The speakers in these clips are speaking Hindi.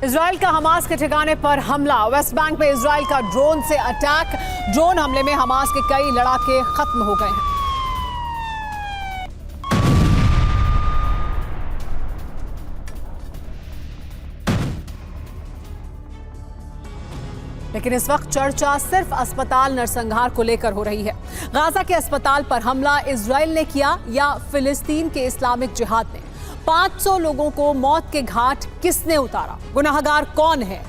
इजराइल का हमास के ठिकाने पर हमला। वेस्ट बैंक में इजराइल का ड्रोन से अटैक। ड्रोन हमले में हमास के कई लड़ाके खत्म हो गए हैं। लेकिन इस वक्त चर्चा सिर्फ अस्पताल नरसंहार को लेकर हो रही है। गाजा के अस्पताल पर हमला इजराइल ने किया या फिलिस्तीन के इस्लामिक जिहाद ने? 500 लोगों को मौत के घाट किसने उतारा? गुनाहगार कौन है?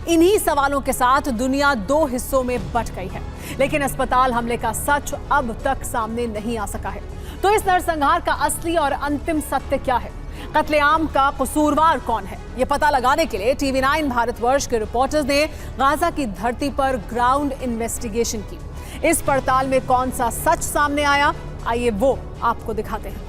इन्हीं सवालों के साथ दुनिया दो हिस्सों में बंट गई है। लेकिन अस्पताल हमले का सच अब तक सामने नहीं आ सका है। तो इस नरसंहार का असली और अंतिम सत्य क्या है? कत्लेआम का कसूरवार कौन है? ये पता लगाने के लिए TV9 भारतवर्ष के रिपोर्टर्स ने गाजा की धरती पर ग्राउंड इन्वेस्टिगेशन की। इस पड़ताल में कौन सा सच सामने आया, आइए वो आपको दिखाते हैं।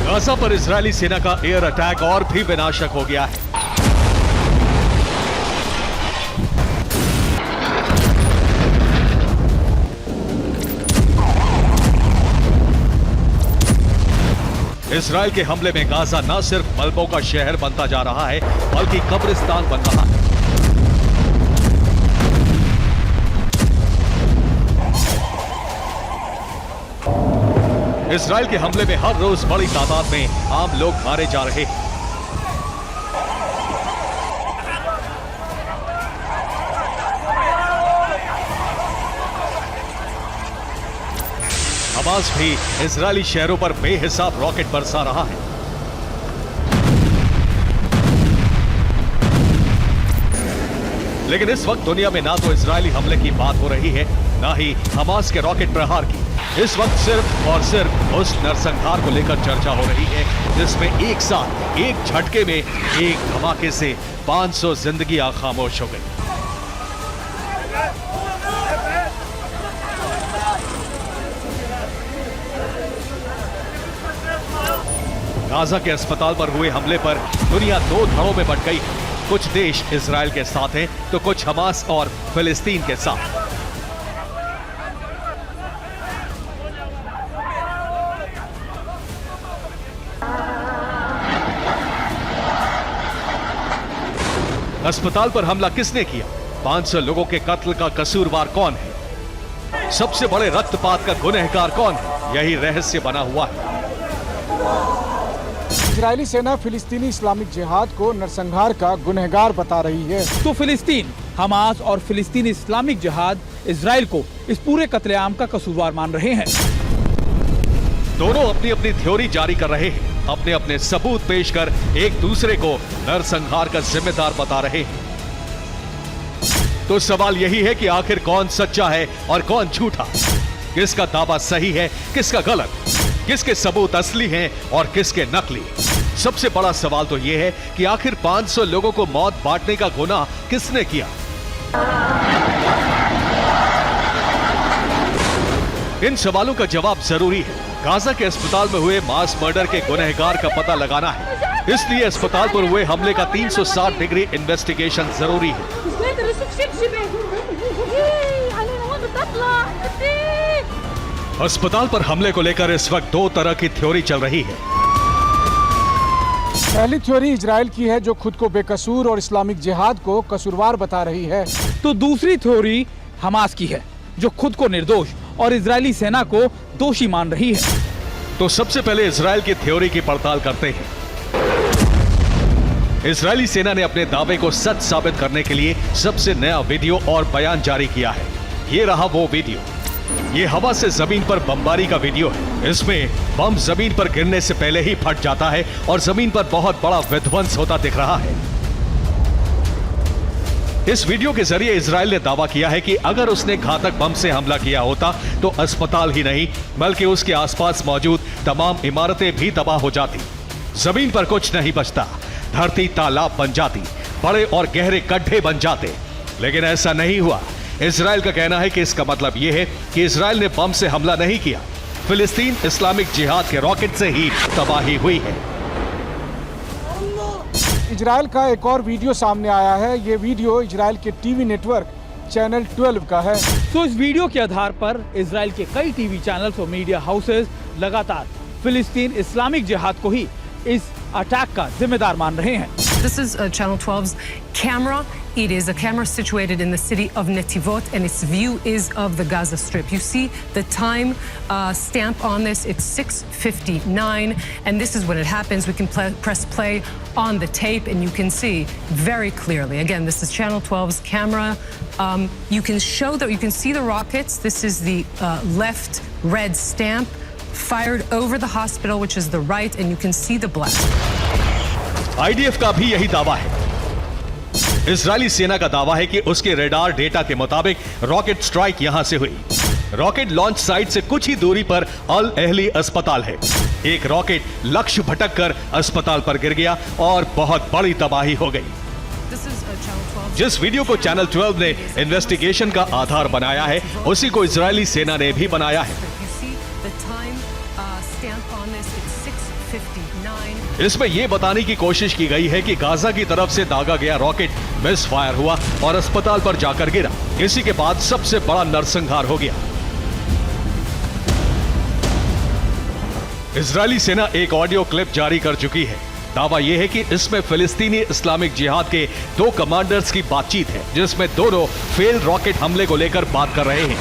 गाजा पर इजरायली सेना का एयर अटैक और भी विनाशक हो गया है। इजरायल के हमले में गाजा न सिर्फ मलबों का शहर बनता जा रहा है, बल्कि कब्रिस्तान बन रहा है। इजरायल के हमले में हर रोज बड़ी तादाद में आम लोग मारे जा रहे हैं। हमास भी इजरायली शहरों पर बेहिसाब रॉकेट बरसा रहा है। लेकिन इस वक्त दुनिया में ना तो इजरायली हमले की बात हो रही है, ना ही हमास के रॉकेट प्रहार की। इस वक्त सिर्फ और सिर्फ उस नरसंहार को लेकर चर्चा हो रही है, जिसमें एक साथ एक झटके में एक धमाके से 500 जिंदगियां खामोश हो गई। गाजा के अस्पताल पर हुए हमले पर दुनिया दो धड़ों में बंट गई है। कुछ देश इजरायल के साथ हैं, तो कुछ हमास और फिलिस्तीन के साथ। अस्पताल पर हमला किसने किया? 500 लोगों के कत्ल का कसूरवार कौन है? सबसे बड़े रक्तपात का गुनहगार कौन है? यही रहस्य बना हुआ है। इजरायली सेना फिलिस्तीनी इस्लामिक जिहाद को नरसंहार का गुनहगार बता रही है। तो फिलिस्तीन, हमास और फिलिस्तीनी इस्लामिक जिहाद इजराइल को इस पूरे कत्लेआम का कसूरवार मान रहे हैं। दोनों अपनी अपनी थ्योरी जारी कर रहे हैं, अपने अपने सबूत पेश कर एक दूसरे को नरसंहार का जिम्मेदार बता रहे हैं। तो सवाल यही है कि आखिर कौन सच्चा है और कौन झूठा? किसका दावा सही है, किसका गलत? किसके सबूत असली हैं और किसके नकली? सबसे बड़ा सवाल तो यह है कि आखिर 500 लोगों को मौत बांटने का गुनाह किसने किया? इन सवालों का जवाब जरूरी है। गाजा के अस्पताल में हुए मास मर्डर के गुनहगार का पता लगाना है। इसलिए अस्पताल पर हुए हमले का 360 डिग्री इन्वेस्टिगेशन जरूरी है। अस्पताल पर हमले को लेकर इस वक्त दो तरह की थ्योरी चल रही है। पहली थ्योरी इजराइल की है, जो खुद को बेकसूर और इस्लामिक जिहाद को कसूरवार बता रही है। तो दूसरी थ्योरी हमास की है, जो खुद को निर्दोष और इजरायली सेना को दोषी मान रही है। तो सबसे पहले इजराइल की थ्योरी की पड़ताल करते हैं। इजरायली सेना ने अपने दावे को सच साबित करने के लिए सबसे नया वीडियो और बयान जारी किया है। ये रहा वो वीडियो। ये हवा से जमीन पर बमबारी का वीडियो है। इसमें बम जमीन पर गिरने से पहले ही फट जाता है और जमीन पर बहुत बड़ा विध्वंस होता दिख रहा है। इस वीडियो के जरिए इजराइल ने दावा किया है कि अगर उसने घातक बम से हमला किया होता तो अस्पताल ही नहीं बल्कि उसके आसपास मौजूद तमाम इमारतें भी तबाह हो जाती, जमीन पर कुछ नहीं बचता, धरती तालाब बन जाती, बड़े और गहरे गड्ढे बन जाते। लेकिन ऐसा नहीं हुआ। इजराइल का कहना है कि इसका मतलब यह है कि इजराइल ने बम से हमला नहीं किया, फिलिस्तीन इस्लामिक जिहाद के रॉकेट से ही तबाही हुई है। इजराइल का एक और वीडियो सामने आया है। ये वीडियो इजराइल के टीवी नेटवर्क चैनल 12 का है। तो इस वीडियो के आधार पर इजराइल के कई टीवी चैनल्स और मीडिया हाउसेस लगातार फिलिस्तीन इस्लामिक जिहाद को ही इस अटैक का जिम्मेदार मान रहे हैं। This is Channel 12's camera. It is a camera situated in the city of Netivot, and its view is of the Gaza Strip. You see the time stamp on this. It's 6:59, and this is when it happens. We can press play on the tape, and you can see very clearly. Again, this is Channel 12's camera. You can see the rockets. This is the left red stamp fired over the hospital, which is the right, and you can see the black. IDF का भी यही दावा है। इजरायली सेना का दावा है कि उसके रेडार डेटा के मुताबिक रॉकेट स्ट्राइक यहां से हुई। रॉकेट लॉन्च साइट से कुछ ही दूरी पर अल अहली अस्पताल है। एक रॉकेट लक्ष्य भटककर अस्पताल पर गिर गया और बहुत बड़ी तबाही हो गई। जिस वीडियो को चैनल 12 ने इन्वेस्टिगेशन का आधार बनाया है, उसी को इजरायली सेना ने भी बनाया है। इसमें यह बताने की कोशिश की गई है कि गाजा की तरफ से दागा गया रॉकेट मिस फायर हुआ और अस्पताल पर जाकर गिरा। इसी के बाद सबसे बड़ा नरसंहार हो गया। इजरायली सेना एक ऑडियो क्लिप जारी कर चुकी है। दावा यह है कि इसमें फिलिस्तीनी इस्लामिक जिहाद के 2 कमांडर्स की बातचीत है, जिसमें दोनों फेल रॉकेट हमले को लेकर बात कर रहे हैं।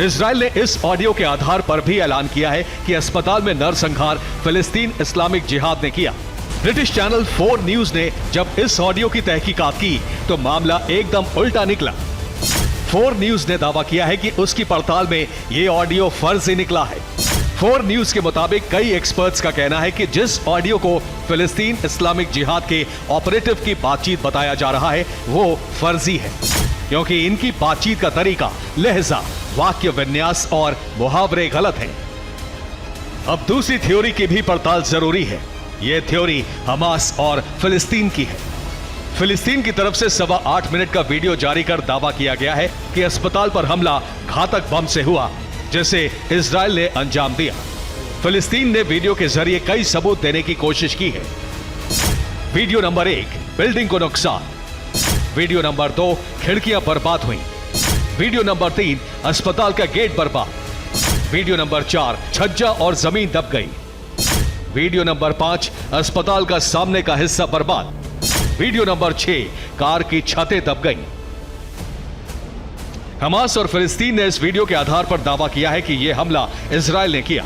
इजराइल ने इस ऑडियो के आधार पर भी ऐलान किया है कि अस्पताल में नरसंहार फिलिस्तीन इस्लामिक जिहाद ने किया। ब्रिटिश चैनल 4 न्यूज ने जब इस ऑडियो की तहकीकात की तो मामला एकदम उल्टा निकला। 4 न्यूज ने दावा किया है कि उसकी पड़ताल में यह ऑडियो फर्जी निकला है। 4 न्यूज के मुताबिक कई एक्सपर्ट्स का कहना है कि जिस ऑडियो को फिलिस्तीन इस्लामिक जिहाद के ऑपरेटिव की बातचीत बताया जा रहा है वो फर्जी है, क्योंकि इनकी बातचीत का तरीका, लहजा, वाक्य विन्यास और मुहावरे गलत हैं। अब दूसरी थ्योरी की भी पड़ताल जरूरी है। यह थ्योरी हमास और फिलिस्तीन की है। फिलिस्तीन की तरफ से 8.25 मिनट का वीडियो जारी कर दावा किया गया है कि अस्पताल पर हमला घातक बम से हुआ, जिसे इजराइल ने अंजाम दिया। फिलिस्तीन ने वीडियो के जरिए कई सबूत देने की कोशिश की है। वीडियो नंबर 1, बिल्डिंग को नुकसान। वीडियो नंबर 2, खिड़कियां बर्बाद हुई। वीडियो नंबर 3, अस्पताल का गेट बर्बाद। वीडियो नंबर 4, छज्जा और जमीन दब गई। वीडियो नंबर 5, अस्पताल का सामने का हिस्सा बर्बाद। वीडियो नंबर 6, कार की छतें दब गई। हमास और फिलिस्तीन ने इस वीडियो के आधार पर दावा किया है कि यह हमला इजराइल ने किया।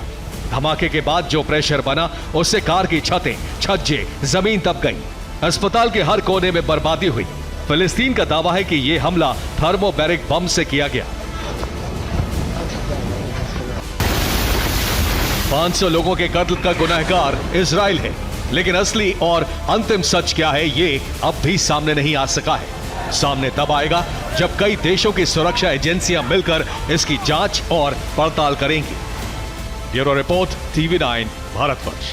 धमाके के बाद जो प्रेशर बना उससे कार की छतें, छज्जे, जमीन दब गई। अस्पताल के हर कोने में बर्बादी हुई। फिलिस्तीन का दावा है कि यह हमला थर्मोबैरिक बम से किया गया। 500 लोगों के कत्ल का गुनहगार इजराइल है, लेकिन असली और अंतिम सच क्या है ये अब भी सामने नहीं आ सका है। सामने तब आएगा जब कई देशों की सुरक्षा एजेंसियां मिलकर इसकी जांच और पड़ताल करेंगी। Bureau report, TV9 Bharatvarsh.